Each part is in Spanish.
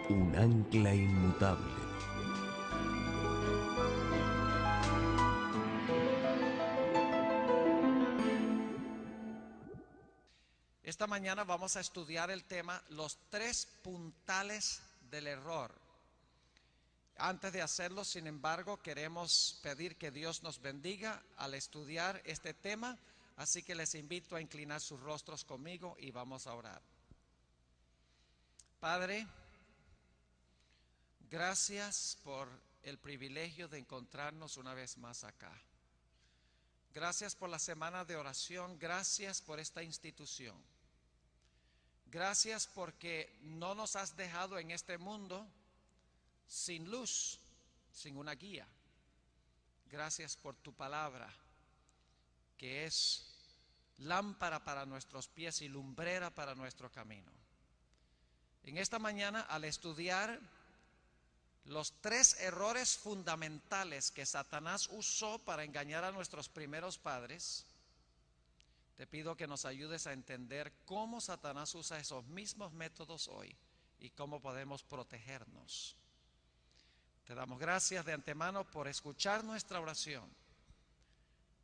un ancla inmutable. Esta mañana vamos a estudiar el tema los tres puntales del error. Antes de hacerlo, sin embargo, queremos pedir que Dios nos bendiga al estudiar este tema, así que les invito a inclinar sus rostros conmigo y vamos a orar. Padre, gracias por el privilegio de encontrarnos una vez más acá. Gracias por la semana de oración, gracias por esta institución. Gracias porque no nos has dejado en este mundo sin luz, sin una guía. Gracias por tu palabra, que es lámpara para nuestros pies y lumbrera para nuestro camino. En esta mañana, al estudiar los tres errores fundamentales que Satanás usó para engañar a nuestros primeros padres, te pido que nos ayudes a entender cómo Satanás usa esos mismos métodos hoy y cómo podemos protegernos. Te damos gracias de antemano por escuchar nuestra oración,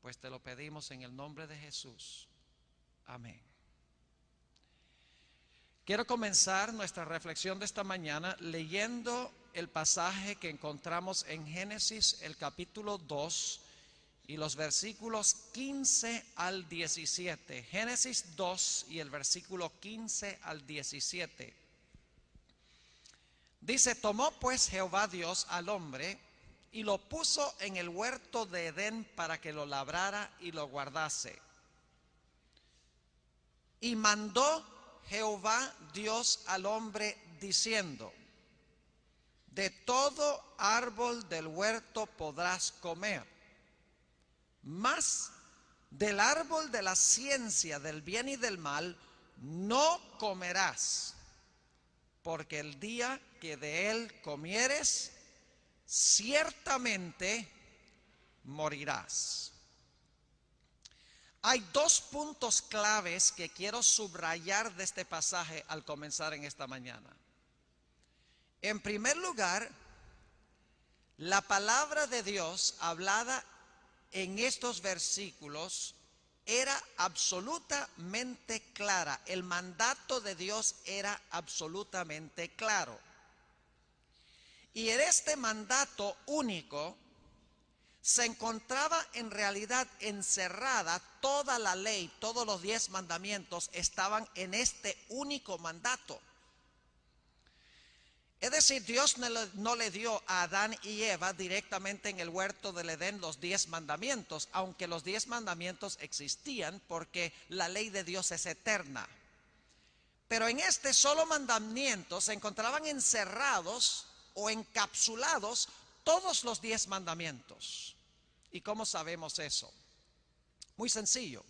pues te lo pedimos en el nombre de Jesús. Amén. Quiero comenzar nuestra reflexión de esta mañana leyendo el pasaje que encontramos en Génesis, el capítulo 2, y los versículos 15 al 17. Génesis 2 y el versículo 15 al 17. Dice: tomó pues Jehová Dios al hombre y lo puso en el huerto de Edén para que lo labrara y lo guardase. Y mandó Jehová Dios al hombre diciendo: de todo árbol del huerto podrás comer, mas del árbol de la ciencia del bien y del mal no comerás, porque el día que de él comieres, ciertamente morirás. Hay dos puntos claves que quiero subrayar de este pasaje al comenzar en esta mañana. En primer lugar, la palabra de Dios hablada en estos versículos era absolutamente clara. El mandato de Dios era absolutamente claro. Y en este mandato único se encontraba en realidad encerrada toda la ley, todos los 10 mandamientos estaban en este único mandato. Es decir, Dios no le dio a Adán y Eva directamente en el huerto del Edén los 10 mandamientos, aunque los 10 mandamientos existían porque la ley de Dios es eterna. Pero en este solo mandamiento se encontraban encerrados o encapsulados todos los 10 mandamientos. ¿Y cómo sabemos eso? Muy sencillo.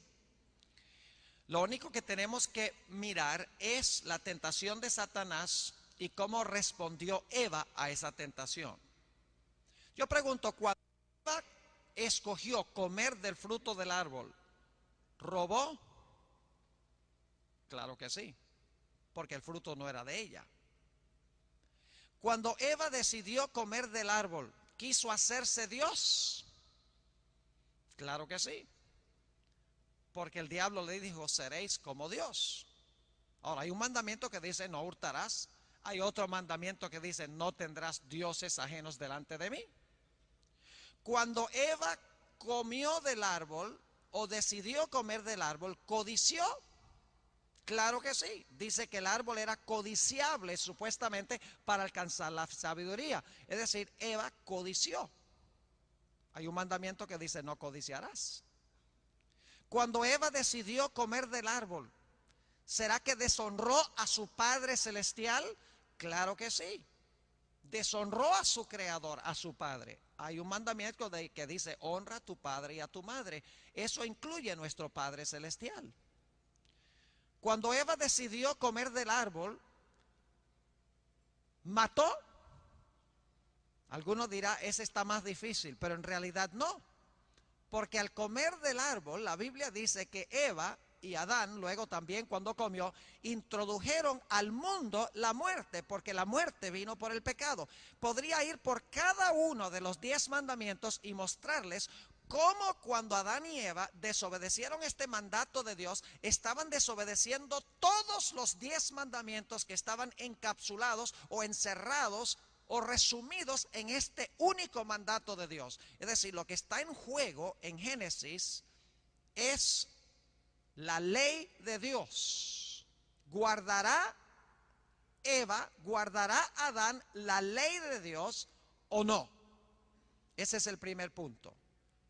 Lo único que tenemos que mirar es la tentación de Satanás y cómo respondió Eva a esa tentación. Yo pregunto, cuando Eva escogió comer del fruto del árbol, ¿robó? Claro que sí, porque el fruto no era de ella. Cuando Eva decidió comer del árbol, ¿quiso hacerse Dios? Claro que sí, porque el diablo le dijo: seréis como Dios. Ahora, hay un mandamiento que dice: no hurtarás. Hay otro mandamiento que dice: no tendrás dioses ajenos delante de mí. Cuando Eva comió del árbol o decidió comer del árbol, ¿codició? Claro que sí. Dice que el árbol era codiciable supuestamente para alcanzar la sabiduría. Es decir, Eva codició. Hay un mandamiento que dice: no codiciarás. Cuando Eva decidió comer del árbol, ¿será que deshonró a su Padre Celestial? Claro que sí. Deshonró a su Creador, a su Padre. Hay un mandamiento que dice: honra a tu padre y a tu madre. Eso incluye a nuestro Padre Celestial. Cuando Eva decidió comer del árbol, ¿mató? Algunos dirán: ese está más difícil, pero en realidad no. Porque al comer del árbol, la Biblia dice que Eva y Adán, luego también cuando comió, introdujeron al mundo la muerte, porque la muerte vino por el pecado. Podría ir por cada uno de los 10 mandamientos y mostrarles cómo cuando Adán y Eva desobedecieron este mandato de Dios, estaban desobedeciendo todos los 10 mandamientos que estaban encapsulados o encerrados o resumidos en este único mandato de Dios. Es decir, lo que está en juego en Génesis es la ley de Dios. ¿Guardará Eva, guardará Adán la ley de Dios o no? Ese es el primer punto,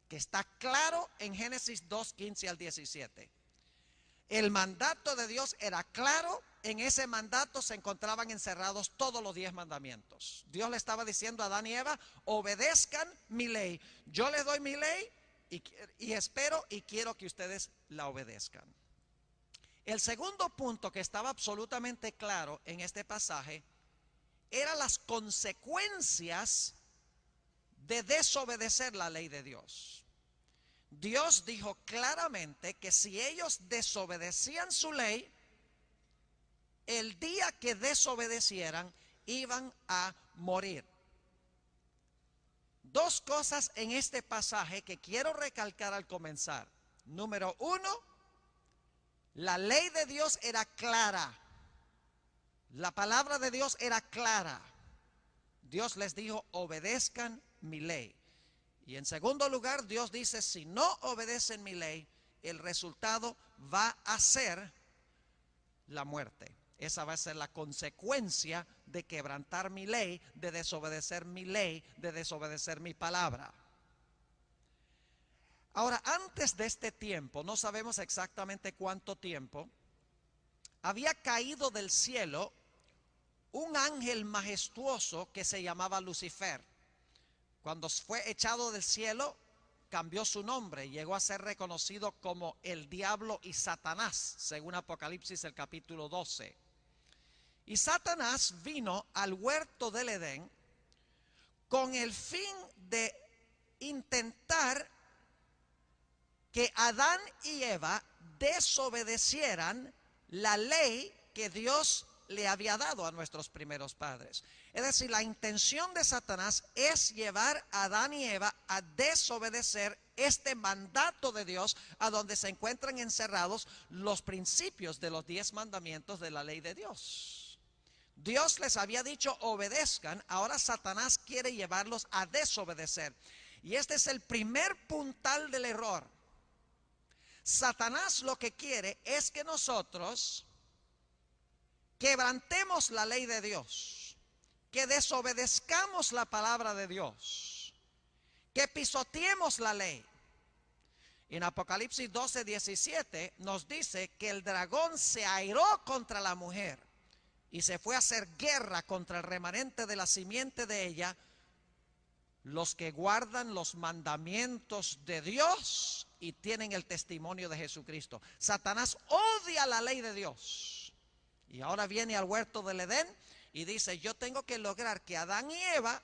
que está claro en Génesis 2, 15 al 17. El mandato de Dios era claro. En ese mandato se encontraban encerrados todos los 10 mandamientos. Dios le estaba diciendo a Adán y Eva: obedezcan mi ley. Yo les doy mi ley y espero y quiero que ustedes la obedezcan. El segundo punto que estaba absolutamente claro en este pasaje eran las consecuencias de desobedecer la ley de Dios. Dios dijo claramente que si ellos desobedecían su ley, el día que desobedecieran iban a morir. Dos cosas en este pasaje que quiero recalcar al comenzar. Número uno, la ley de Dios era clara. La palabra de Dios era clara. Dios les dijo: obedezcan mi ley. Y en segundo lugar, Dios dice: si no obedecen mi ley, el resultado va a ser la muerte. Esa va a ser la consecuencia de quebrantar mi ley, de desobedecer mi ley, de desobedecer mi palabra. Ahora, antes de este tiempo, no sabemos exactamente cuánto tiempo, había caído del cielo un ángel majestuoso que se llamaba Lucifer. Cuando fue echado del cielo, cambió su nombre, llegó a ser reconocido como el diablo y Satanás, según Apocalipsis el capítulo 12. Y Satanás vino al huerto del Edén con el fin de intentar que Adán y Eva desobedecieran la ley que Dios le había dado a nuestros primeros padres. Es decir, la intención de Satanás es llevar a Adán y Eva a desobedecer este mandato de Dios, a donde se encuentran encerrados los principios de los 10 mandamientos de la ley de Dios. Dios les había dicho: obedezcan. Ahora Satanás quiere llevarlos a desobedecer. Y este es el primer puntal del error. Satanás lo que quiere es que nosotros quebrantemos la ley de Dios, que desobedezcamos la palabra de Dios, que pisoteemos la ley. En Apocalipsis 12, 17 nos dice que el dragón se airó contra la mujer y se fue a hacer guerra contra el remanente de la simiente de ella, los que guardan los mandamientos de Dios y tienen el testimonio de Jesucristo. Satanás odia la ley de Dios. Y ahora viene al huerto del Edén y dice: yo tengo que lograr que Adán y Eva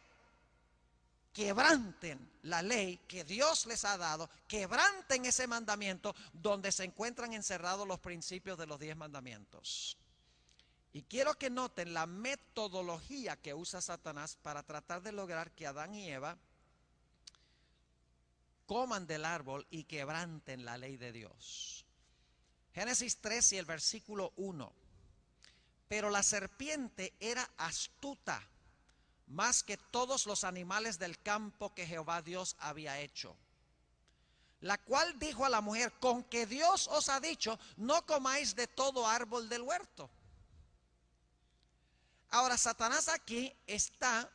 quebranten la ley que Dios les ha dado, quebranten ese mandamiento donde se encuentran encerrados los principios de los 10 mandamientos. Y quiero que noten la metodología que usa Satanás para tratar de lograr que Adán y Eva coman del árbol y quebranten la ley de Dios. Génesis 3 y el versículo 1. Pero la serpiente era astuta más que todos los animales del campo que Jehová Dios había hecho, la cual dijo a la mujer: con que Dios os ha dicho, no comáis de todo árbol del huerto. Ahora, Satanás aquí está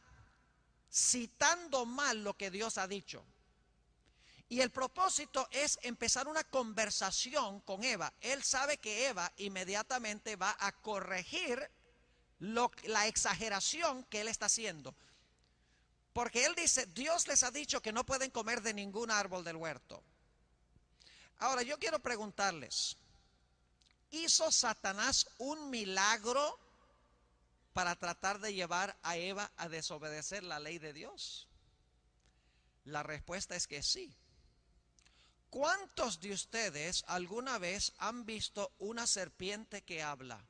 citando mal lo que Dios ha dicho. Y el propósito es empezar una conversación con Eva. Él sabe que Eva inmediatamente va a corregir la exageración que él está haciendo. Porque él dice: Dios les ha dicho que no pueden comer de ningún árbol del huerto. Ahora, yo quiero preguntarles: ¿hizo Satanás un milagro para tratar de llevar a Eva a desobedecer la ley de Dios? La respuesta es que sí. ¿Cuántos de ustedes alguna vez han visto una serpiente que habla?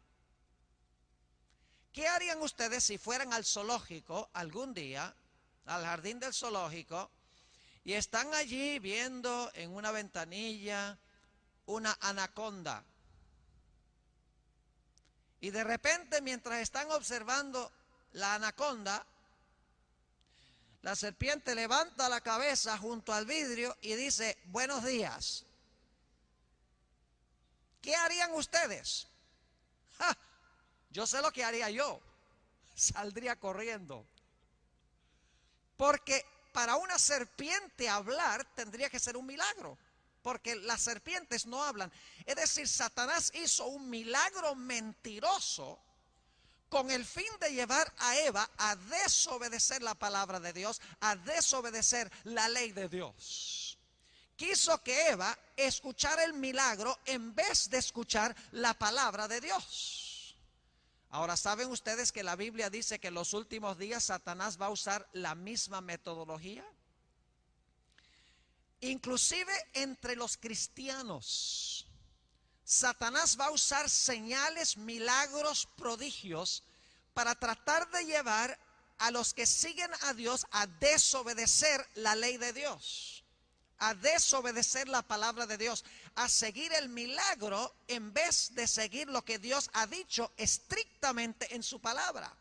¿Qué harían ustedes si fueran al zoológico algún día, al jardín del zoológico, y están allí viendo en una ventanilla una anaconda? Y de repente, mientras están observando la anaconda, la serpiente levanta la cabeza junto al vidrio y dice: buenos días. ¿Qué harían ustedes? ¡Ja! Yo sé lo que haría yo. Saldría corriendo. Porque para una serpiente hablar tendría que ser un milagro. Porque las serpientes no hablan. Es decir, Satanás hizo un milagro mentiroso con el fin de llevar a Eva a desobedecer la palabra de Dios, a desobedecer la ley de Dios. Quiso que Eva escuchara el milagro en vez de escuchar la palabra de Dios. Ahora, ¿saben ustedes que la Biblia dice que en los últimos días Satanás va a usar la misma metodología? Inclusive entre los cristianos. Satanás va a usar señales, milagros, prodigios para tratar de llevar a los que siguen a Dios a desobedecer la ley de Dios, a desobedecer la palabra de Dios, a seguir el milagro en vez de seguir lo que Dios ha dicho estrictamente en su palabra.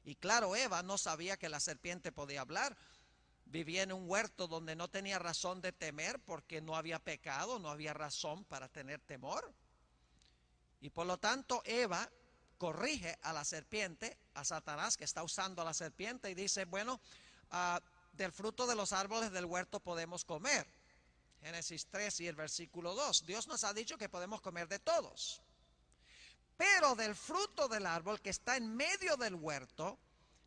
Y claro, Eva no sabía que la serpiente podía hablar. Vivía en un huerto donde no tenía razón de temer porque no había pecado, no había razón para tener temor. Y por lo tanto Eva corrige a la serpiente, a Satanás que está usando a la serpiente, y dice: bueno, del fruto de los árboles del huerto podemos comer. Génesis 3 y el versículo 2. Dios nos ha dicho que podemos comer de todos. Pero del fruto del árbol que está en medio del huerto,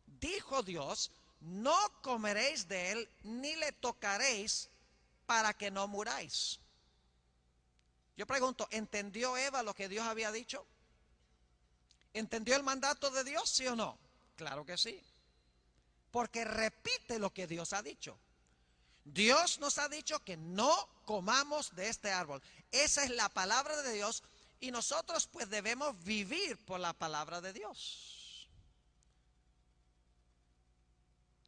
dijo Dios: no comeréis de él, ni le tocaréis, para que no muráis. Yo pregunto, ¿entendió Eva lo que Dios había dicho? ¿Entendió el mandato de Dios, sí o no? Claro que sí. Porque repite lo que Dios ha dicho. Dios nos ha dicho que no comamos de este árbol. Esa es la palabra de Dios y nosotros pues debemos vivir por la palabra de Dios.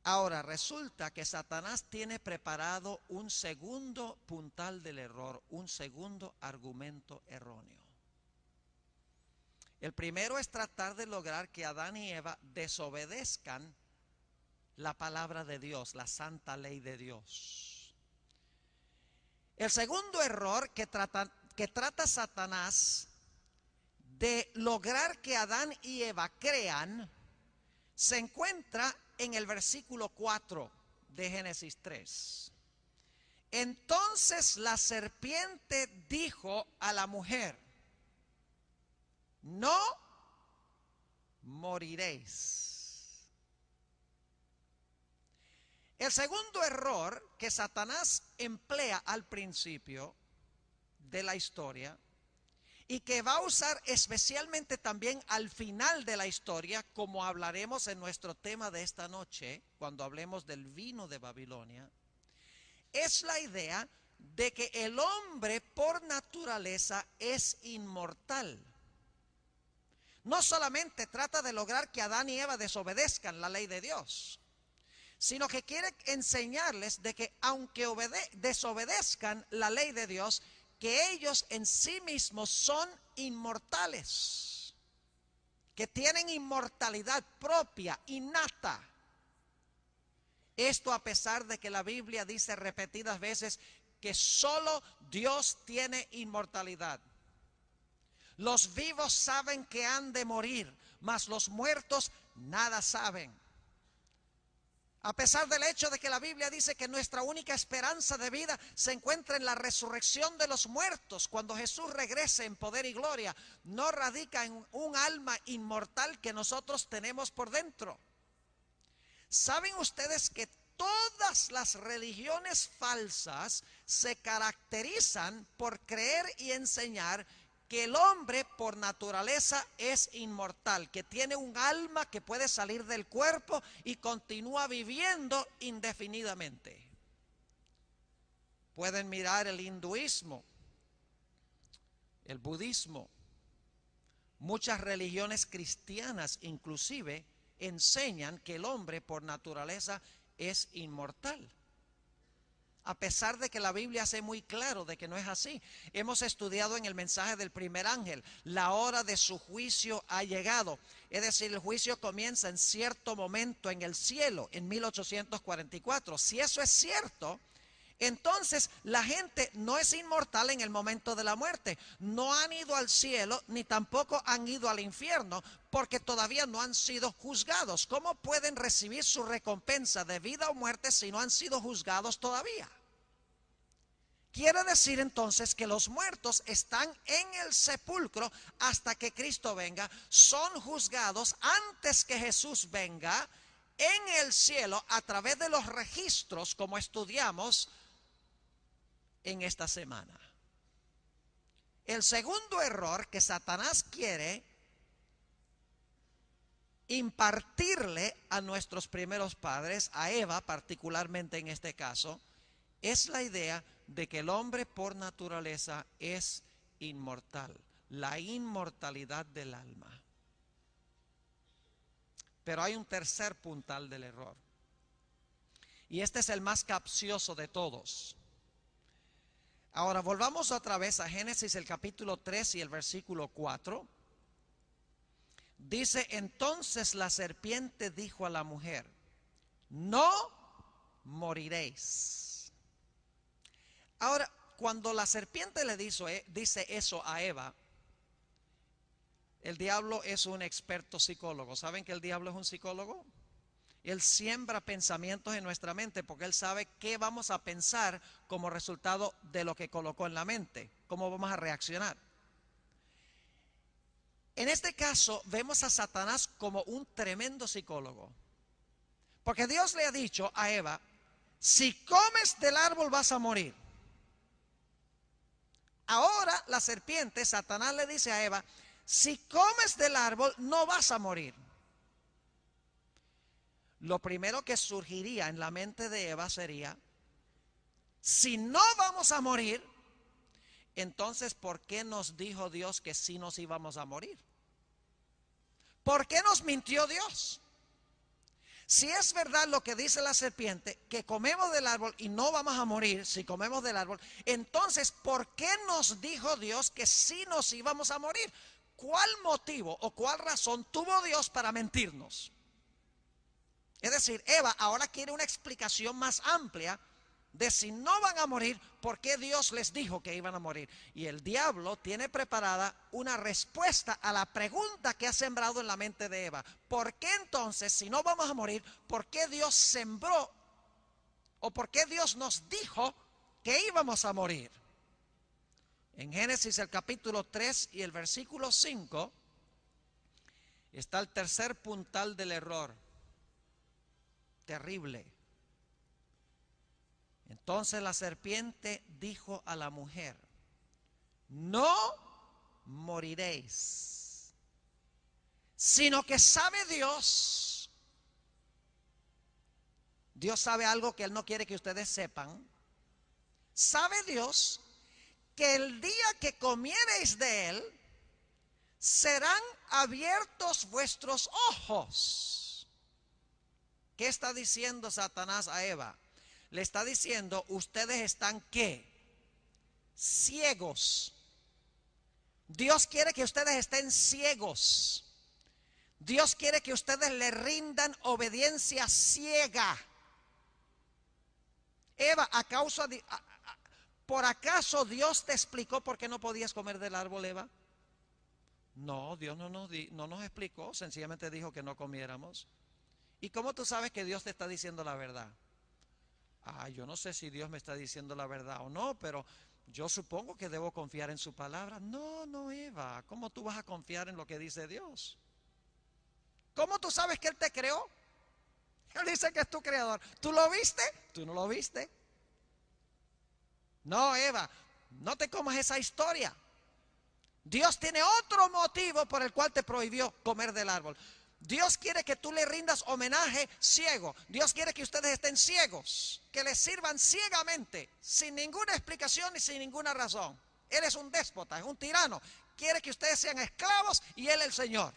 Ahora, resulta que Satanás tiene preparado un segundo puntal del error, un segundo argumento erróneo. El primero es tratar de lograr que Adán y Eva desobedezcan la palabra de Dios, la santa ley de Dios. El segundo error que trata Satanás de lograr que Adán y Eva crean se encuentra en el versículo 4 de Génesis 3. Entonces la serpiente dijo a la mujer: no moriréis. El segundo error que Satanás emplea al principio de la historia y que va a usar especialmente también al final de la historia, como hablaremos en nuestro tema de esta noche, cuando hablemos del vino de Babilonia, es la idea de que el hombre por naturaleza es inmortal. No solamente trata de lograr que Adán y Eva desobedezcan la ley de Dios, sino que quiere enseñarles de que aunque desobedezcan la ley de Dios, que ellos en sí mismos son inmortales, que tienen inmortalidad propia, innata. Esto a pesar de que la Biblia dice repetidas veces que solo Dios tiene inmortalidad. Los vivos saben que han de morir, mas los muertos nada saben. A pesar del hecho de que la Biblia dice que nuestra única esperanza de vida se encuentra en la resurrección de los muertos, cuando Jesús regrese en poder y gloria, no radica en un alma inmortal que nosotros tenemos por dentro. ¿Saben ustedes que todas las religiones falsas se caracterizan por creer y enseñar que el hombre por naturaleza es inmortal, que tiene un alma que puede salir del cuerpo y continúa viviendo indefinidamente? Pueden mirar el hinduismo, el budismo. Muchas religiones cristianas inclusive enseñan que el hombre por naturaleza es inmortal. A pesar de que la Biblia hace muy claro de que no es así. Hemos estudiado en el mensaje del primer ángel, la hora de su juicio ha llegado. Es decir, el juicio comienza en cierto momento en el cielo, en 1844. Si eso es cierto, entonces la gente no es inmortal en el momento de la muerte. No han ido al cielo ni tampoco han ido al infierno porque todavía no han sido juzgados. ¿Cómo pueden recibir su recompensa de vida o muerte si no han sido juzgados todavía? Quiere decir entonces que los muertos están en el sepulcro hasta que Cristo venga. Son juzgados antes que Jesús venga en el cielo a través de los registros como estudiamos en esta semana. El segundo error que Satanás quiere impartirle a nuestros primeros padres, a Eva particularmente en este caso, es la idea de que el hombre por naturaleza es inmortal, la inmortalidad del alma. Pero hay un tercer puntal del error, y este es el más capcioso de todos. Ahora volvamos otra vez a Génesis el capítulo 3 y el versículo 4. Dice, entonces la serpiente dijo a la mujer, no moriréis. Ahora, cuando la serpiente le dice eso a Eva, el diablo es un experto psicólogo. ¿Saben que el diablo es un psicólogo? Él siembra pensamientos en nuestra mente porque él sabe qué vamos a pensar como resultado de lo que colocó en la mente, cómo vamos a reaccionar. En este caso vemos a Satanás como un tremendo psicólogo, porque Dios le ha dicho a Eva, si comes del árbol vas a morir. Ahora la serpiente, Satanás le dice a Eva, si comes del árbol no vas a morir. Lo primero que surgiría en la mente de Eva sería, si no vamos a morir, entonces ¿por qué nos dijo Dios que sí nos íbamos a morir? ¿Por qué nos mintió Dios? Si es verdad lo que dice la serpiente, que comemos del árbol y no vamos a morir si comemos del árbol, entonces ¿por qué nos dijo Dios que sí nos íbamos a morir? ¿Cuál motivo o cuál razón tuvo Dios para mentirnos? Es decir, Eva ahora quiere una explicación más amplia de si no van a morir, ¿por qué Dios les dijo que iban a morir? Y el diablo tiene preparada una respuesta a la pregunta que ha sembrado en la mente de Eva. ¿Por qué entonces, si no vamos a morir, por qué Dios sembró o por qué Dios nos dijo que íbamos a morir? En Génesis el capítulo 3 y el versículo 5 está el tercer puntal del error. Terrible. Entonces la serpiente dijo a la mujer, no moriréis, sino que sabe Dios. Dios sabe algo que Él no quiere que ustedes sepan. Sabe Dios que el día que comiereis de él, serán abiertos vuestros ojos. ¿Qué está diciendo Satanás a Eva? Le está diciendo, ustedes están ¿qué? Ciegos. Dios quiere que ustedes estén ciegos. Dios quiere que ustedes le rindan obediencia ciega. Eva, ¿por acaso Dios te explicó por qué no podías comer del árbol, Eva? No, Dios no nos explicó, sencillamente dijo que no comiéramos. ¿Y cómo tú sabes que Dios te está diciendo la verdad? Yo no sé si Dios me está diciendo la verdad o no, pero yo supongo que debo confiar en su palabra. No, Eva, ¿cómo tú vas a confiar en lo que dice Dios? ¿Cómo tú sabes que Él te creó? Él dice que es tu creador. ¿Tú lo viste? ¿Tú no lo viste? No, Eva, no te comas esa historia. Dios tiene otro motivo por el cual te prohibió comer del árbol. Dios quiere que tú le rindas homenaje ciego. Dios quiere que ustedes estén ciegos, que le sirvan ciegamente, sin ninguna explicación y sin ninguna razón. Él es un déspota, es un tirano. Quiere que ustedes sean esclavos y Él el Señor.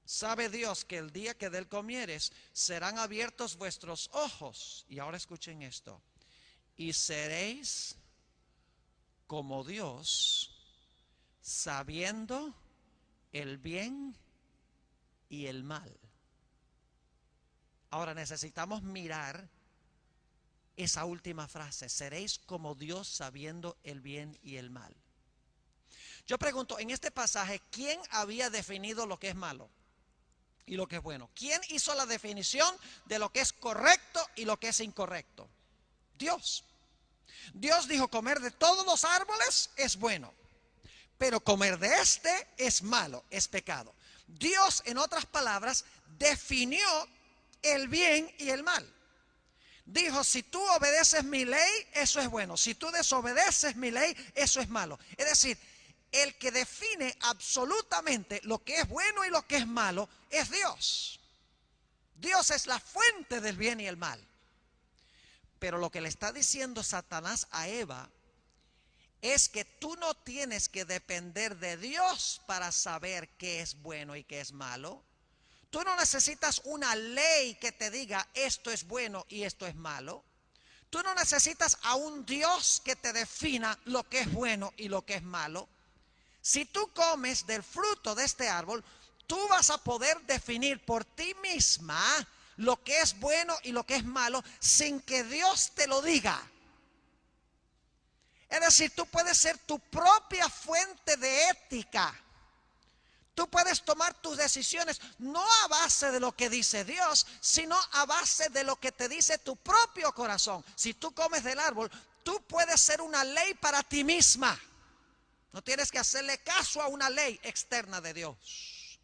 Sabe Dios que el día que de Él comieres serán abiertos vuestros ojos. Y ahora escuchen esto. Y seréis como Dios, sabiendo el bien y el mal. Ahora necesitamos mirar esa última frase. Seréis como Dios sabiendo el bien y el mal. Yo pregunto, en este pasaje, ¿quién había definido lo que es malo y lo que es bueno? ¿Quién hizo la definición de lo que es correcto y lo que es incorrecto? Dios. Dios dijo, comer de todos los árboles es bueno, pero comer de este es malo, es pecado. Dios, en otras palabras, definió el bien y el mal. Dijo, si tú obedeces mi ley, eso es bueno. Si tú desobedeces mi ley, eso es malo. Es decir, el que define absolutamente lo que es bueno y lo que es malo es Dios. Dios es la fuente del bien y el mal. Pero lo que le está diciendo Satanás a Eva es que tú no tienes que depender de Dios para saber qué es bueno y qué es malo. Tú no necesitas una ley que te diga esto es bueno y esto es malo. Tú no necesitas a un Dios que te defina lo que es bueno y lo que es malo. Si tú comes del fruto de este árbol, tú vas a poder definir por ti misma lo que es bueno y lo que es malo sin que Dios te lo diga. Es decir, tú puedes ser tu propia fuente de ética. Tú puedes tomar tus decisiones no a base de lo que dice Dios, sino a base de lo que te dice tu propio corazón. Si tú comes del árbol, tú puedes ser una ley para ti misma. No tienes que hacerle caso a una ley externa de Dios.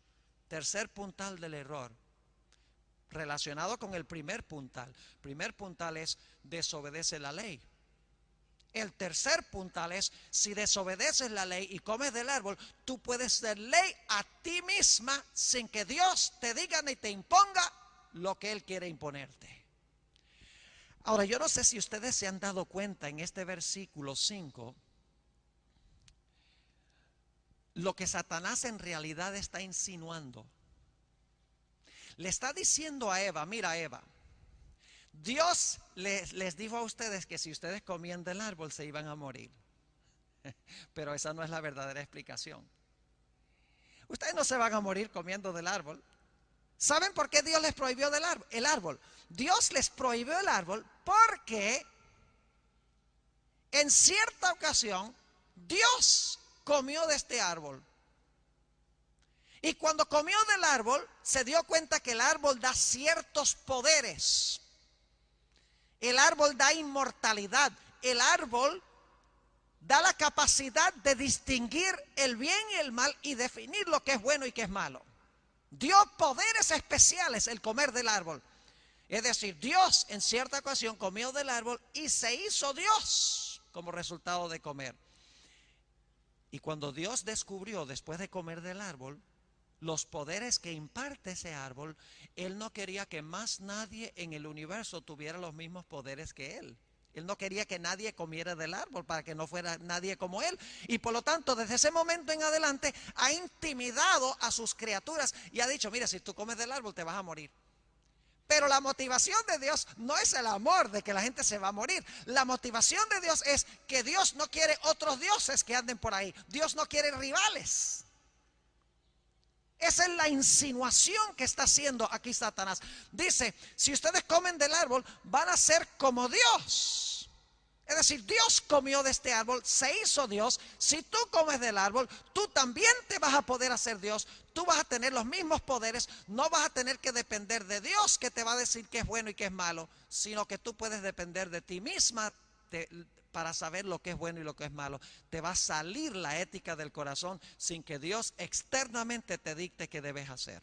Tercer puntal del error, relacionado con el primer puntal. Primer puntal es desobedece la ley. El tercer puntal es, si desobedeces la ley y comes del árbol, tú puedes ser ley a ti misma sin que Dios te diga ni te imponga lo que Él quiere imponerte. Ahora, yo no sé si ustedes se han dado cuenta en este versículo 5, lo que Satanás en realidad está insinuando. Le está diciendo a Eva, mira Eva, Dios les dijo a ustedes que si ustedes comían del árbol se iban a morir. Pero esa no es la verdadera explicación. Ustedes no se van a morir comiendo del árbol. ¿Saben por qué Dios les prohibió el árbol? Dios les prohibió el árbol porque en cierta ocasión Dios comió de este árbol. Y cuando comió del árbol se dio cuenta que el árbol da ciertos poderes. El árbol da inmortalidad. El árbol da la capacidad de distinguir el bien y el mal y definir lo que es bueno y que es malo. Dio poderes especiales el comer del árbol. Es decir, Dios en cierta ocasión comió del árbol y se hizo Dios como resultado de comer. Y cuando Dios descubrió después de comer del árbol los poderes que imparte ese árbol, Él no quería que más nadie en el universo tuviera los mismos poderes que Él. Él no quería que nadie comiera del árbol para que no fuera nadie como Él. Y por lo tanto, desde ese momento en adelante, ha intimidado a sus criaturas y ha dicho, mira, si tú comes del árbol te vas a morir. Pero la motivación de Dios no es el amor de que la gente se va a morir. La motivación de Dios es que Dios no quiere otros dioses que anden por ahí. Dios no quiere rivales. Esa es la insinuación que está haciendo aquí Satanás. Dice, si ustedes comen del árbol, van a ser como Dios. Es decir, Dios comió de este árbol, se hizo Dios. Si tú comes del árbol, tú también te vas a poder hacer Dios. Tú vas a tener los mismos poderes. No vas a tener que depender de Dios que te va a decir qué es bueno y qué es malo, sino que tú puedes depender de ti misma para saber lo que es bueno y lo que es malo. Te va a salir la ética del corazón sin que Dios externamente te dicte qué debes hacer.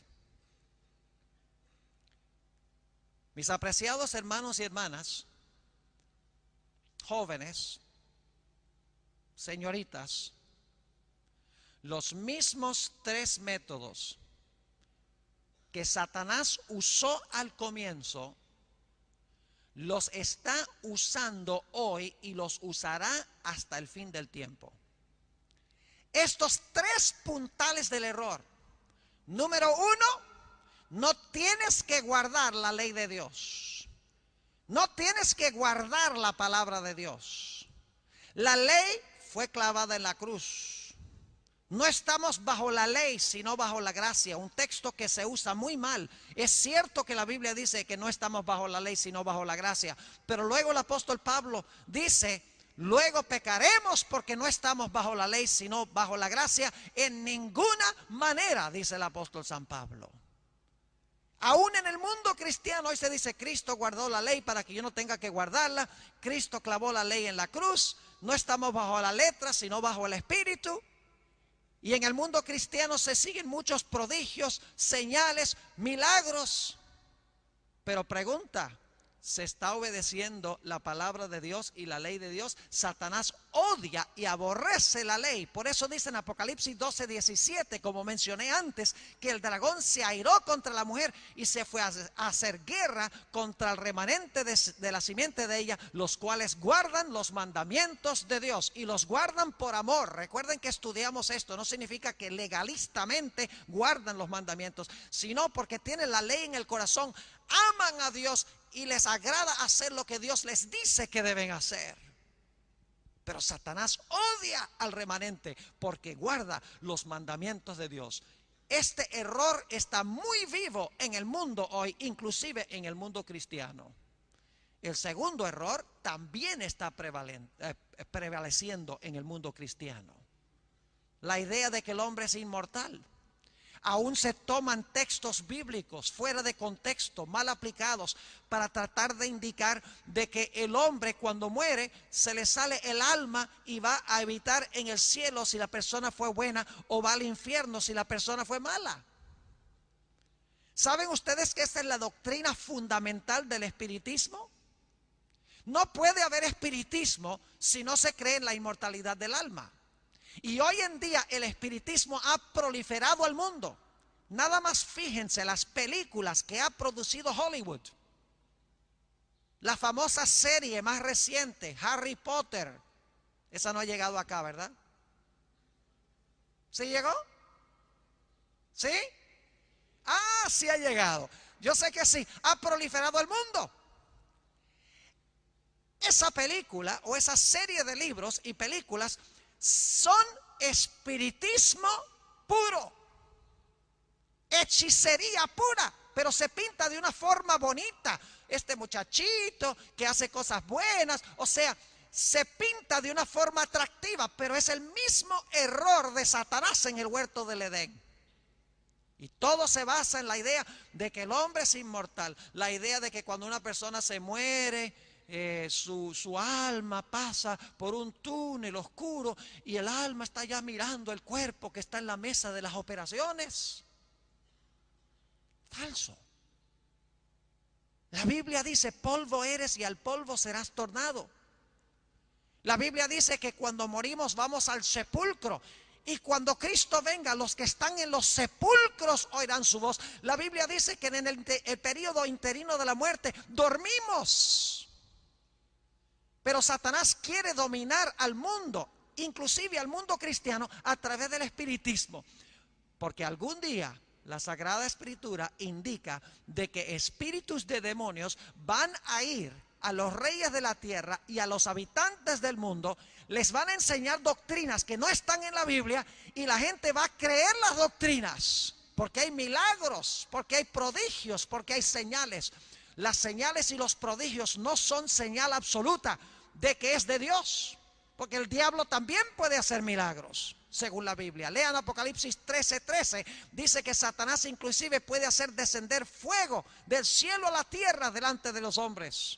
Mis apreciados hermanos y hermanas, jóvenes, señoritas, Los mismos tres métodos que Satanás usó al comienzo, los está usando hoy y los usará hasta el fin del tiempo. Estos tres puntales del error. Número uno, no tienes que guardar la ley de Dios. No tienes que guardar la palabra de Dios. La ley fue clavada en la cruz. No estamos bajo la ley, sino bajo la gracia. Un texto que se usa muy mal. Es cierto que la Biblia dice que no estamos bajo la ley, sino bajo la gracia. Pero luego el apóstol Pablo dice, luego pecaremos porque no estamos bajo la ley, sino bajo la gracia. En ninguna manera, dice el apóstol San Pablo. Aún en el mundo cristiano hoy se dice, Cristo guardó la ley para que yo no tenga que guardarla. Cristo clavó la ley en la cruz. No estamos bajo la letra, sino bajo el espíritu. Y en el mundo cristiano se siguen muchos prodigios, señales, milagros. Pero pregunta, ¿se está obedeciendo la palabra de Dios y la ley de Dios? Satanás odia y aborrece la ley. Por eso dice en Apocalipsis 12:17, como mencioné antes, que el dragón se airó contra la mujer y se fue a hacer guerra contra el remanente de la simiente de ella, los cuales guardan los mandamientos de Dios y los guardan por amor. Recuerden que estudiamos esto, no significa que legalistamente guardan los mandamientos, sino porque tienen la ley en el corazón, aman a Dios y les agrada hacer lo que Dios les dice que deben hacer. Pero Satanás odia al remanente porque guarda los mandamientos de Dios. Este error está muy vivo en el mundo hoy, inclusive en el mundo cristiano. El segundo error también está prevaleciendo en el mundo cristiano. La idea de que el hombre es inmortal. Aún se toman textos bíblicos fuera de contexto, mal aplicados, para tratar de indicar de que el hombre cuando muere se le sale el alma y va a habitar en el cielo si la persona fue buena, o va al infierno si la persona fue mala. ¿Saben ustedes que esta es la doctrina fundamental del espiritismo? No puede haber espiritismo si no se cree en la inmortalidad del alma. Y hoy en día el espiritismo ha proliferado al mundo. Nada más fíjense las películas que ha producido Hollywood. La famosa serie más reciente, Harry Potter. Esa no ha llegado acá, ¿verdad? ¿Sí llegó? ¿Sí? Ah, sí ha llegado. Yo sé que sí. Ha proliferado al mundo. Esa película o esa serie de libros y películas son espiritismo puro, hechicería pura, pero se pinta de una forma bonita. Este muchachito que hace cosas buenas, o sea, se pinta de una forma atractiva, pero es el mismo error de Satanás en el huerto del Edén. Y todo se basa en la idea de que el hombre es inmortal, la idea de que cuando una persona se muere, su alma pasa por un túnel oscuro y el alma está ya mirando el cuerpo que está en la mesa de las operaciones. Falso. La Biblia dice, polvo eres y al polvo serás tornado. La Biblia dice que cuando morimos vamos al sepulcro. Y cuando Cristo venga, los que están en los sepulcros oirán su voz. La Biblia dice que en el periodo interino de la muerte dormimos. Pero Satanás quiere dominar al mundo, inclusive al mundo cristiano, a través del espiritismo. Porque algún día la Sagrada Escritura indica de que espíritus de demonios van a ir a los reyes de la tierra y a los habitantes del mundo, les van a enseñar doctrinas que no están en la Biblia y la gente va a creer las doctrinas. Porque hay milagros, porque hay prodigios, porque hay señales. Las señales y los prodigios no son señal absoluta de que es de Dios, porque el diablo también puede hacer milagros, según la Biblia. Lean Apocalipsis 13:13, dice que Satanás inclusive puede hacer descender fuego del cielo a la tierra delante de los hombres.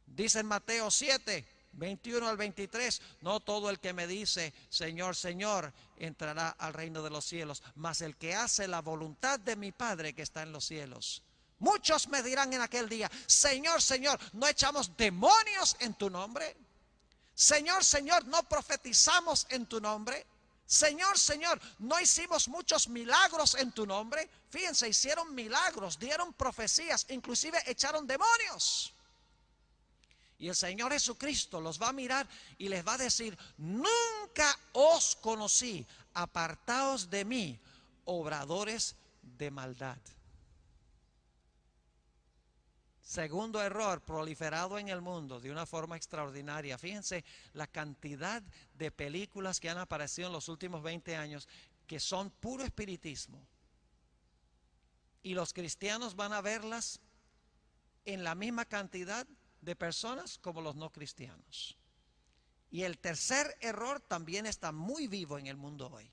Dice en Mateo 7:21 al 23, no todo el que me dice Señor, Señor, entrará al reino de los cielos, mas el que hace la voluntad de mi Padre que está en los cielos. Muchos me dirán en aquel día, Señor, Señor, ¿no echamos demonios en tu nombre? Señor, Señor, ¿no profetizamos en tu nombre? Señor, Señor, ¿no hicimos muchos milagros en tu nombre? Fíjense, hicieron milagros, dieron profecías, inclusive echaron demonios. Y el Señor Jesucristo los va a mirar y les va a decir: nunca os conocí, apartaos de mí, obradores de maldad. Segundo error proliferado en el mundo de una forma extraordinaria. Fíjense la cantidad de películas que han aparecido en los últimos 20 años que son puro espiritismo. Y los cristianos van a verlas en la misma cantidad de personas como los no cristianos. Y el tercer error también está muy vivo en el mundo hoy.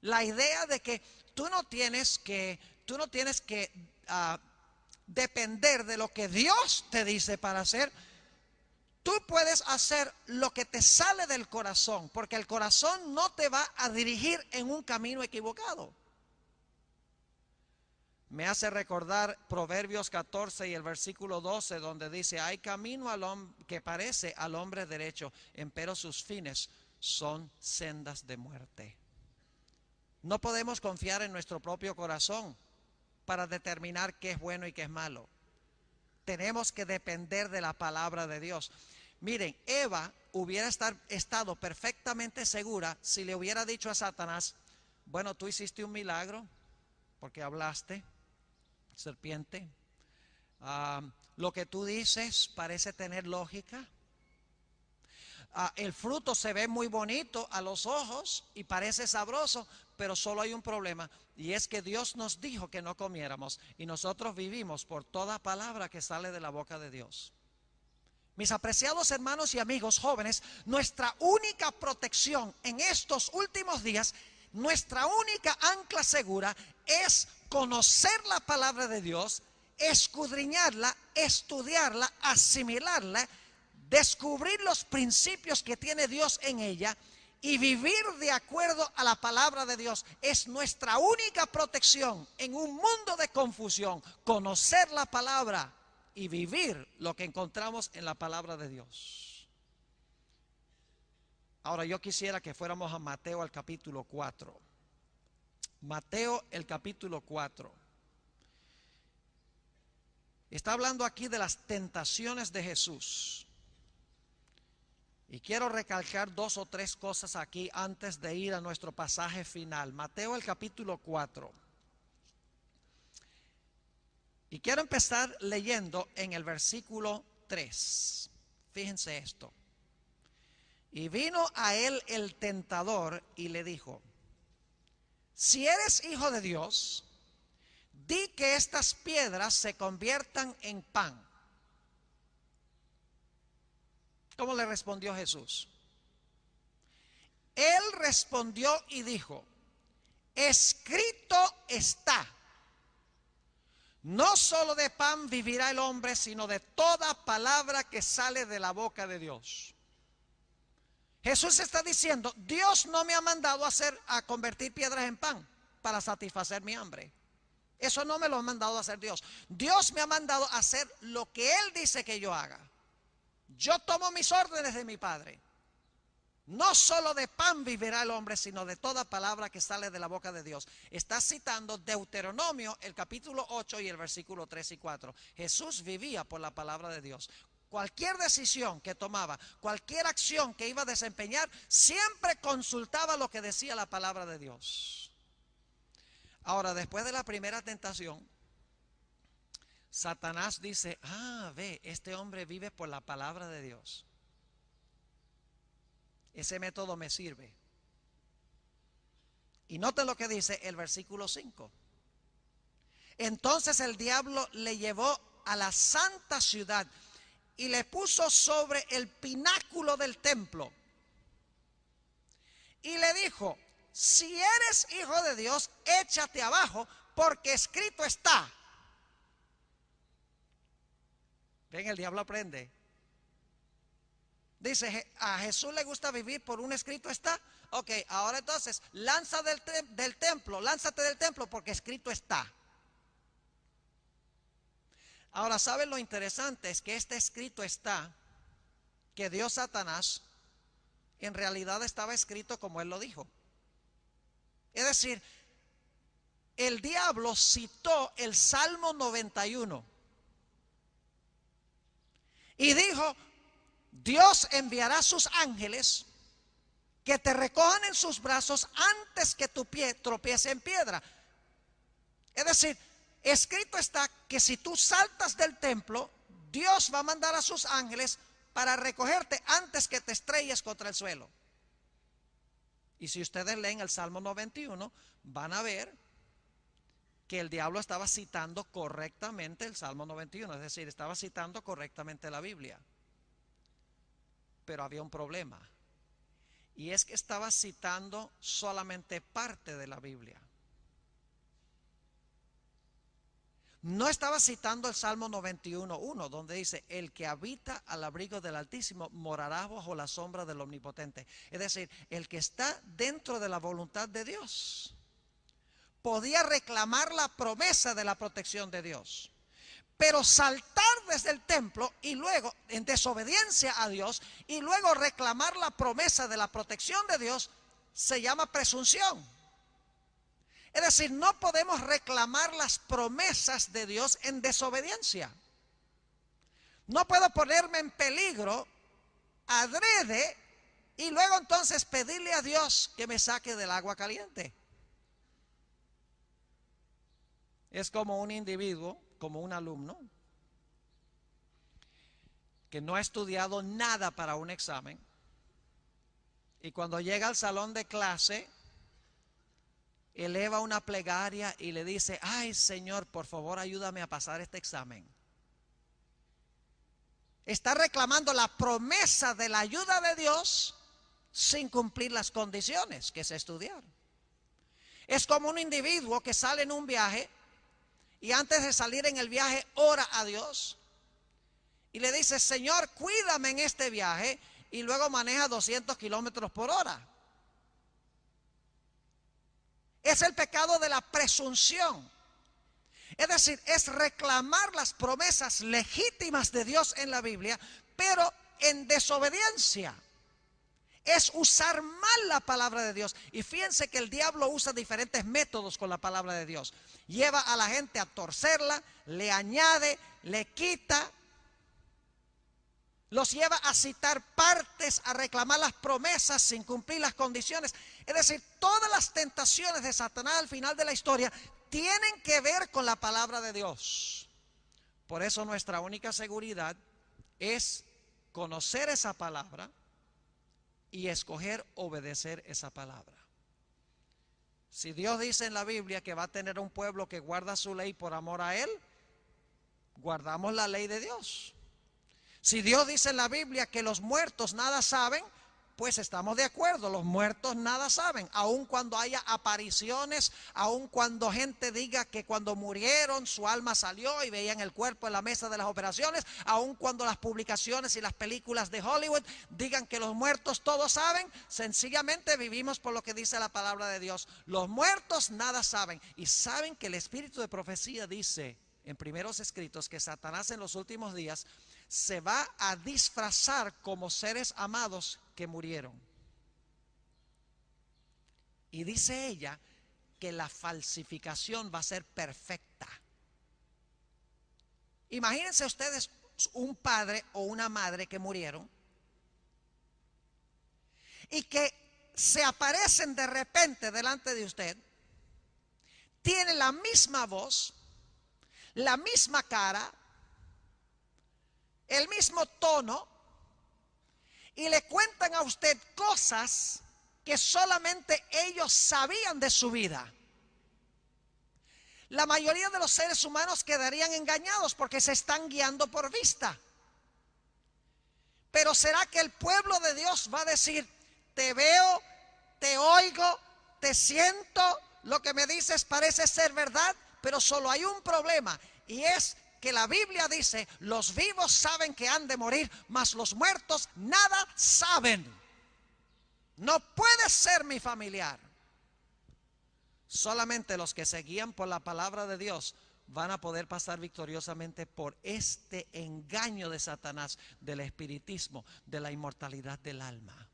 La idea de que tú no tienes que depender de lo que Dios te dice para hacer. Tú puedes hacer lo que te sale del corazón, porque el corazón no te va a dirigir en un camino equivocado. Me hace recordar Proverbios 14 y el versículo 12, donde dice: hay camino que parece al hombre derecho, empero sus fines son sendas de muerte. No podemos confiar en nuestro propio corazón para determinar qué es bueno y qué es malo. Tenemos que depender de la palabra de Dios. Miren, Eva hubiera estado perfectamente segura si le hubiera dicho a Satanás: bueno, tú hiciste un milagro porque hablaste, serpiente. Lo que tú dices parece tener lógica. El fruto se ve muy bonito a los ojos y parece sabroso, pero solo hay un problema, y es que Dios nos dijo que no comiéramos, y nosotros vivimos por toda palabra que sale de la boca de Dios. Mis apreciados hermanos y amigos jóvenes, nuestra única protección en estos últimos días, nuestra única ancla segura es conocer la palabra de Dios, escudriñarla, estudiarla, asimilarla, descubrir los principios que tiene Dios en ella y vivir de acuerdo a la palabra de Dios. Es nuestra única protección en un mundo de confusión, conocer la palabra y vivir lo que encontramos en la palabra de Dios. Ahora yo quisiera que fuéramos a Mateo al capítulo 4. Mateo el capítulo 4. Está hablando aquí de las tentaciones de Jesús. Y quiero recalcar 2 o 3 cosas aquí antes de ir a nuestro pasaje final. Mateo el capítulo 4. Y quiero empezar leyendo en el versículo 3. Fíjense esto. Y vino a él el tentador y le dijo: si eres hijo de Dios, di que estas piedras se conviertan en pan. ¿Cómo le respondió Jesús? Él respondió y dijo: escrito está, no solo de pan vivirá el hombre, sino de toda palabra que sale de la boca de Dios. Jesús está diciendo: Dios no me ha mandado a convertir piedras en pan para satisfacer mi hambre. Eso no me lo ha mandado a hacer Dios. Dios me ha mandado a hacer lo que Él dice que yo haga. Yo tomo mis órdenes de mi Padre. No solo de pan vivirá el hombre, sino de toda palabra que sale de la boca de Dios. Está citando Deuteronomio, el capítulo 8 y el versículo 3 y 4. Jesús vivía por la palabra de Dios. Cualquier decisión que tomaba, cualquier acción que iba a desempeñar, siempre consultaba lo que decía la palabra de Dios. Ahora, después de la primera tentación, Satanás dice: ve, este hombre vive por la palabra de Dios. Ese método me sirve. Y noten lo que dice el versículo 5. Entonces el diablo le llevó a la santa ciudad y le puso sobre el pináculo del templo. Y le dijo: si eres hijo de Dios, échate abajo, porque escrito está. Ven, el diablo aprende. Dice: a Jesús le gusta vivir por un escrito está. Ok, ahora entonces, lánzate del templo porque escrito está. Ahora, ¿saben lo interesante? Es que este escrito está, que dio Satanás, en realidad estaba escrito como él lo dijo. Es decir, el diablo citó el Salmo 91 y dijo: Dios enviará sus ángeles que te recojan en sus brazos antes que tu pie tropiece en piedra. Es decir, escrito está que si tú saltas del templo, Dios va a mandar a sus ángeles para recogerte antes que te estrelles contra el suelo. Y si ustedes leen el Salmo 91, van a ver que el diablo estaba citando correctamente el Salmo 91, es decir, estaba citando correctamente la Biblia. Pero había un problema, y es que estaba citando solamente parte de la Biblia. No estaba citando el Salmo 91:1, donde dice: el que habita al abrigo del Altísimo morará bajo la sombra del Omnipotente. Es decir, el que está dentro de la voluntad de Dios podía reclamar la promesa de la protección de Dios. Pero saltar desde el templo y luego, en desobediencia a Dios, y luego reclamar la promesa de la protección de Dios, se llama presunción. Es decir, no podemos reclamar las promesas de Dios en desobediencia. No puedo ponerme en peligro adrede y luego entonces pedirle a Dios que me saque del agua caliente. Es como un individuo, como un alumno, que no ha estudiado nada para un examen, y cuando llega al salón de clase, eleva una plegaria y le dice: ay, Señor, por favor, ayúdame a pasar este examen. Está reclamando la promesa de la ayuda de Dios sin cumplir las condiciones, que es estudiar. Es como un individuo que sale en un viaje y antes de salir en el viaje ora a Dios y le dice: Señor, cuídame en este viaje, y luego maneja 200 kilómetros por hora. Es el pecado de la presunción. Es decir, es reclamar las promesas legítimas de Dios en la Biblia, pero en desobediencia. Es usar mal la palabra de Dios. Y fíjense que el diablo usa diferentes métodos con la palabra de Dios. Lleva a la gente a torcerla, le añade, le quita. Los lleva a citar partes, a reclamar las promesas sin cumplir las condiciones. Es decir, todas las tentaciones de Satanás al final de la historia tienen que ver con la palabra de Dios. Por eso nuestra única seguridad es conocer esa palabra y escoger obedecer esa palabra. Si Dios dice en la Biblia que va a tener un pueblo que guarda su ley por amor a Él, guardamos la ley de Dios. Si Dios dice en la Biblia que los muertos nada saben, pues estamos de acuerdo, los muertos nada saben. Aun cuando haya apariciones, aun cuando gente diga que cuando murieron su alma salió y veían el cuerpo en la mesa de las operaciones, aun cuando las publicaciones y las películas de Hollywood digan que los muertos todos saben, sencillamente vivimos por lo que dice la palabra de Dios. Los muertos nada saben, y saben que el espíritu de profecía dice en primeros escritos que Satanás en los últimos días se va a disfrazar como seres amados que murieron. Y dice ella que la falsificación va a ser perfecta. Imagínense ustedes un padre o una madre que murieron y que se aparecen de repente delante de usted, tienen la misma voz, la misma cara, el mismo tono, y le cuentan a usted cosas que solamente ellos sabían de su vida. La mayoría de los seres humanos quedarían engañados porque se están guiando por vista. Pero ¿será que el pueblo de Dios va a decir: te veo, te oigo, te siento, lo que me dices parece ser verdad? Pero solo hay un problema, y es que la Biblia dice: los vivos saben que han de morir, mas los muertos nada saben. No puede ser mi familiar. Solamente los que se guían por la palabra de Dios van a poder pasar victoriosamente por este engaño de Satanás, del espiritismo, de la inmortalidad del alma.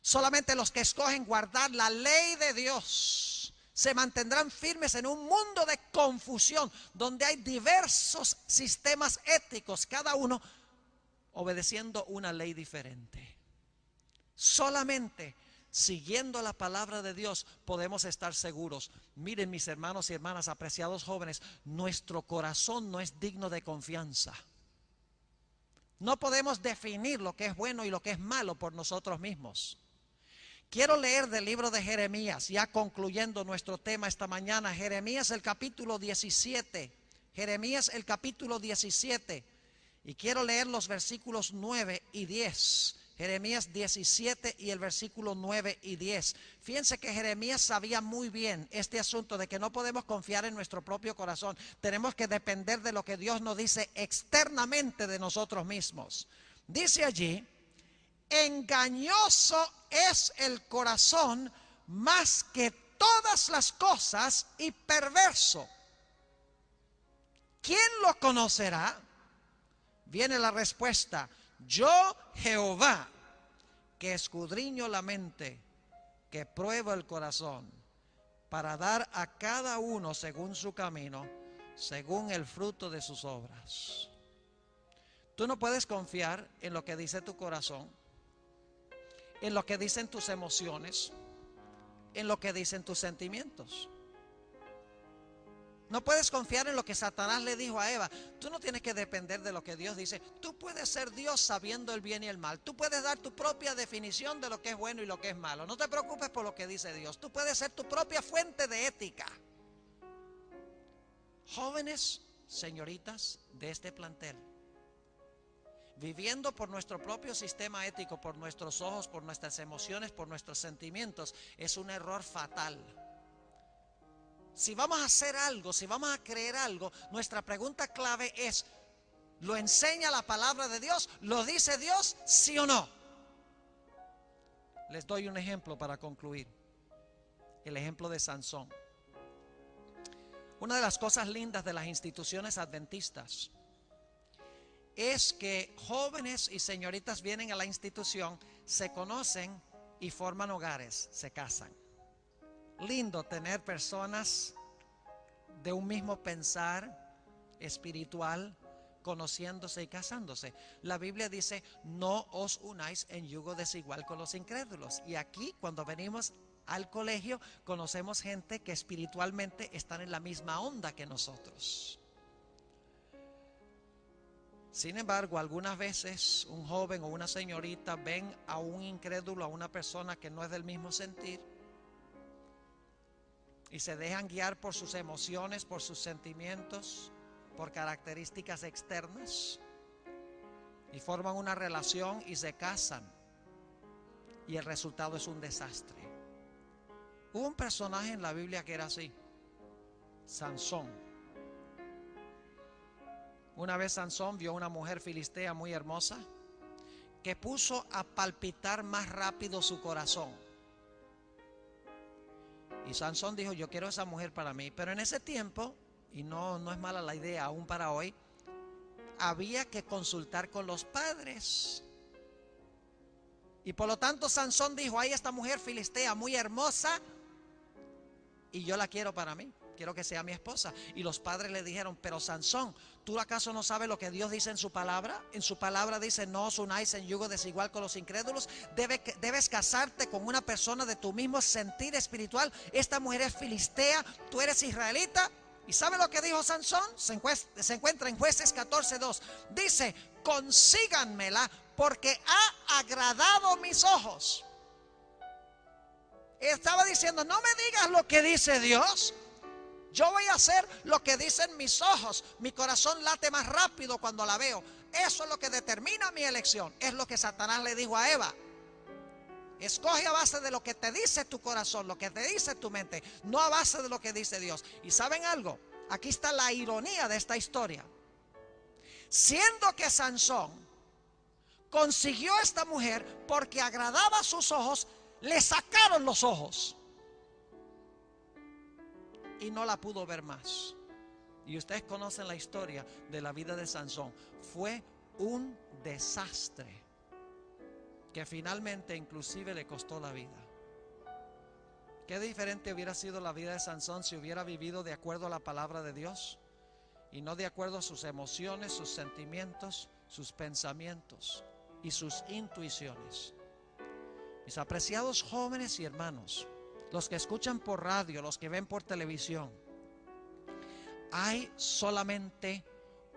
Solamente los que escogen guardar la ley de Dios se mantendrán firmes en un mundo de confusión, donde hay diversos sistemas éticos, cada uno obedeciendo una ley diferente. Solamente siguiendo la palabra de Dios podemos estar seguros. Miren, mis hermanos y hermanas, apreciados jóvenes, nuestro corazón no es digno de confianza. No podemos definir lo que es bueno y lo que es malo por nosotros mismos. Quiero leer del libro de Jeremías, ya concluyendo nuestro tema esta mañana. Jeremías el capítulo 17. Jeremías el capítulo 17. Y quiero leer los versículos 9 y 10. Jeremías 17 y el versículo 9 y 10. Fíjense que Jeremías sabía muy bien este asunto de que no podemos confiar en nuestro propio corazón. Tenemos que depender de lo que Dios nos dice externamente de nosotros mismos. Dice allí: engañoso es el corazón más que todas las cosas y perverso. ¿Quién lo conocerá? Viene la respuesta: yo, Jehová, que escudriño la mente, que pruebo el corazón, para dar a cada uno según su camino, según el fruto de sus obras. Tú no puedes confiar en lo que dice tu corazón, en lo que dicen tus emociones, en lo que dicen tus sentimientos. No puedes confiar en lo que Satanás le dijo a Eva. Tú no tienes que depender de lo que Dios dice. Tú puedes ser Dios sabiendo el bien y el mal. Tú puedes dar tu propia definición de lo que es bueno y lo que es malo. No te preocupes por lo que dice Dios. Tú puedes ser tu propia fuente de ética. Jóvenes, señoritas de este plantel, viviendo por nuestro propio sistema ético, por nuestros ojos, por nuestras emociones, por nuestros sentimientos, es un error fatal. Si vamos a hacer algo, si vamos a creer algo, nuestra pregunta clave es: ¿lo enseña la palabra de Dios? ¿Lo dice Dios? ¿Sí o no? Les doy un ejemplo para concluir. El ejemplo de Sansón. Una de las cosas lindas de las instituciones adventistas es que jóvenes y señoritas vienen a la institución, se conocen y forman hogares, se casan. Lindo tener personas de un mismo pensar espiritual, conociéndose y casándose. La Biblia dice: no os unáis en yugo desigual con los incrédulos. Y aquí, cuando venimos al colegio, conocemos gente que espiritualmente están en la misma onda que nosotros. Sin embargo, algunas veces un joven o una señorita ven a un incrédulo, a una persona que no es del mismo sentir, y se dejan guiar por sus emociones, por sus sentimientos, por características externas, y forman una relación y se casan, y el resultado es un desastre. Hubo un personaje en la Biblia que era así: Sansón. Una vez Sansón vio a una mujer filistea muy hermosa que puso a palpitar más rápido su corazón. Y Sansón dijo: yo quiero esa mujer para mí. Pero en ese tiempo, y no es mala la idea aún para hoy, había que consultar con los padres. Y por lo tanto Sansón dijo: hay esta mujer filistea muy hermosa y yo la quiero para mí, quiero que sea mi esposa. Y los padres le dijeron: pero Sansón, ¿tú acaso no sabes lo que Dios dice en su palabra? En su palabra dice: no os unáis en yugo desigual con los incrédulos. Debes casarte con una persona de tu mismo sentir espiritual. Esta mujer es filistea, tú eres israelita. ¿Y sabe lo que dijo Sansón? Se encuentra en Jueces 14:2. Dice: consíganmela porque ha agradado mis ojos. Estaba diciendo: no me digas lo que dice Dios, yo voy a hacer lo que dicen mis ojos. Mi corazón late más rápido cuando la veo. Eso es lo que determina mi elección. Es lo que Satanás le dijo a Eva: escoge a base de lo que te dice tu corazón, lo que te dice tu mente, no a base de lo que dice Dios. ¿Y saben algo? Aquí está la ironía de esta historia. Siendo que Sansón consiguió a esta mujer porque agradaba a sus ojos, le sacaron los ojos y no la pudo ver más. Y ustedes conocen la historia de la vida de Sansón. Fue un desastre. que finalmente inclusive le costó la vida. Qué diferente hubiera sido la vida de Sansón si hubiera vivido de acuerdo a la palabra de Dios y no de acuerdo a sus emociones, sus sentimientos, sus pensamientos y sus intuiciones. Mis apreciados jóvenes y hermanos, los que escuchan por radio, los que ven por televisión, hay solamente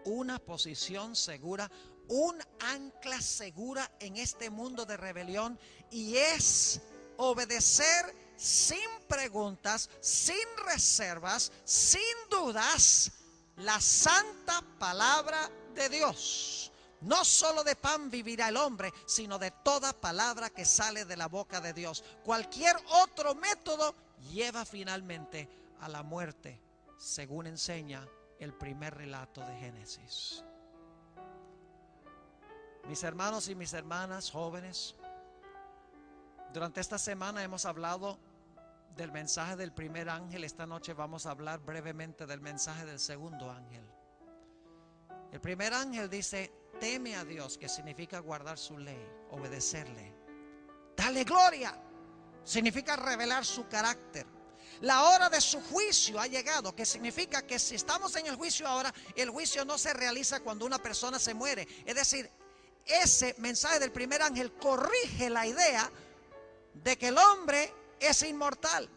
una posición segura, un ancla segura en este mundo de rebelión, y es obedecer sin preguntas, sin reservas, sin dudas, la santa palabra de Dios. No solo de pan vivirá el hombre, sino de toda palabra que sale de la boca de Dios. Cualquier otro método lleva finalmente a la muerte, según enseña el primer relato de Génesis. Mis hermanos y mis hermanas jóvenes, durante esta semana hemos hablado del mensaje del primer ángel. Esta noche vamos a hablar brevemente del mensaje del segundo ángel. El primer ángel dice: teme a Dios, que significa guardar su ley, obedecerle. Dale gloria, significa revelar su carácter. La hora de su juicio ha llegado, que significa que si estamos en el juicio ahora, el juicio no se realiza cuando una persona se muere. Es decir, ese mensaje del primer ángel corrige la idea de que el hombre es inmortal.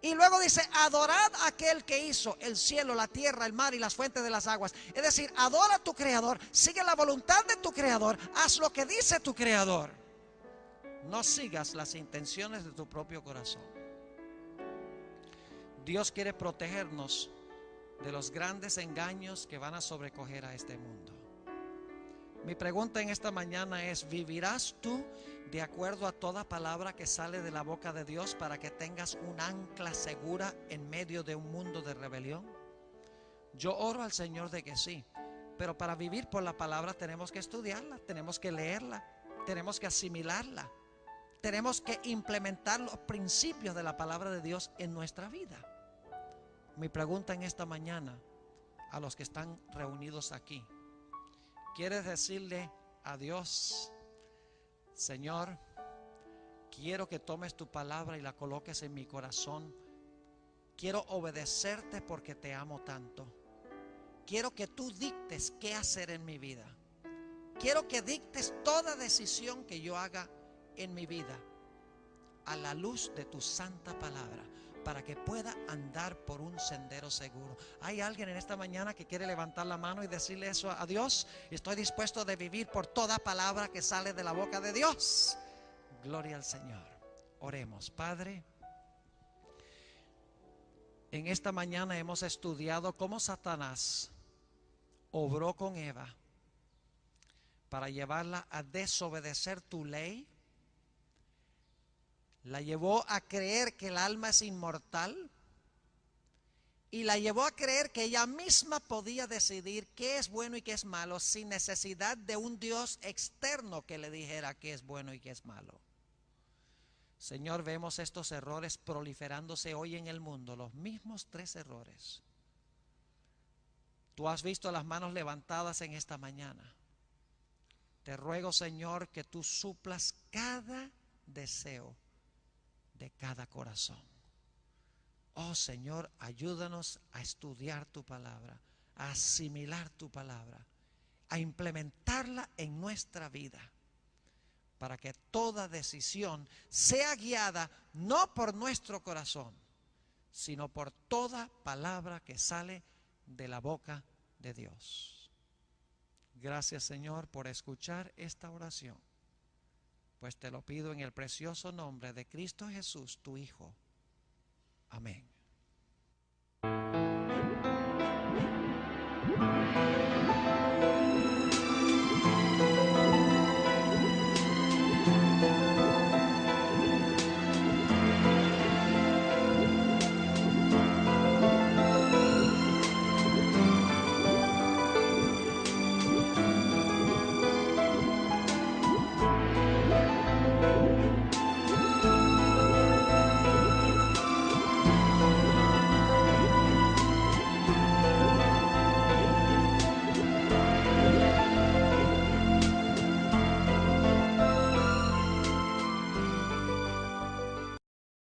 Y luego dice: adorad a aquel que hizo el cielo, la tierra, el mar y las fuentes de las aguas. Es decir, adora a tu creador, sigue la voluntad de tu creador, haz lo que dice tu creador. No sigas las intenciones de tu propio corazón. Dios quiere protegernos de los grandes engaños que van a sobrecoger a este mundo. Mi pregunta en esta mañana es: ¿vivirás tú de acuerdo a toda palabra que sale de la boca de Dios para que tengas un ancla segura en medio de un mundo de rebelión? Yo oro al Señor de que sí, pero para vivir por la palabra tenemos que estudiarla, tenemos que leerla, tenemos que asimilarla, tenemos que implementar los principios de la palabra de Dios en nuestra vida. Mi pregunta en esta mañana a los que están reunidos aquí: ¿quieres decirle a Dios: Señor, quiero que tomes tu palabra y la coloques en mi corazón? Quiero obedecerte porque te amo tanto. Quiero que tú dictes qué hacer en mi vida. Quiero que dictes toda decisión que yo haga en mi vida a la luz de tu santa palabra, para que pueda andar por un sendero seguro. ¿Hay alguien en esta mañana que quiere levantar la mano y decirle eso a Dios? Estoy dispuesto de vivir por toda palabra que sale de la boca de Dios. Gloria al Señor. Oremos. Padre, en esta mañana hemos estudiado cómo Satanás obró con Eva para llevarla a desobedecer tu ley. La llevó a creer que el alma es inmortal y la llevó a creer que ella misma podía decidir qué es bueno y qué es malo sin necesidad de un Dios externo que le dijera qué es bueno y qué es malo. Señor, vemos estos errores proliferándose hoy en el mundo, los mismos 3 errores. Tú has visto las manos levantadas en esta mañana. Te ruego, Señor, que tú suplas cada deseo de cada corazón. Oh Señor, ayúdanos a estudiar tu palabra, a asimilar tu palabra, a implementarla en nuestra vida, para que toda decisión sea guiada no por nuestro corazón, sino por toda palabra que sale de la boca de Dios. Gracias, Señor, por escuchar esta oración, pues te lo pido en el precioso nombre de Cristo Jesús, tu Hijo. Amén.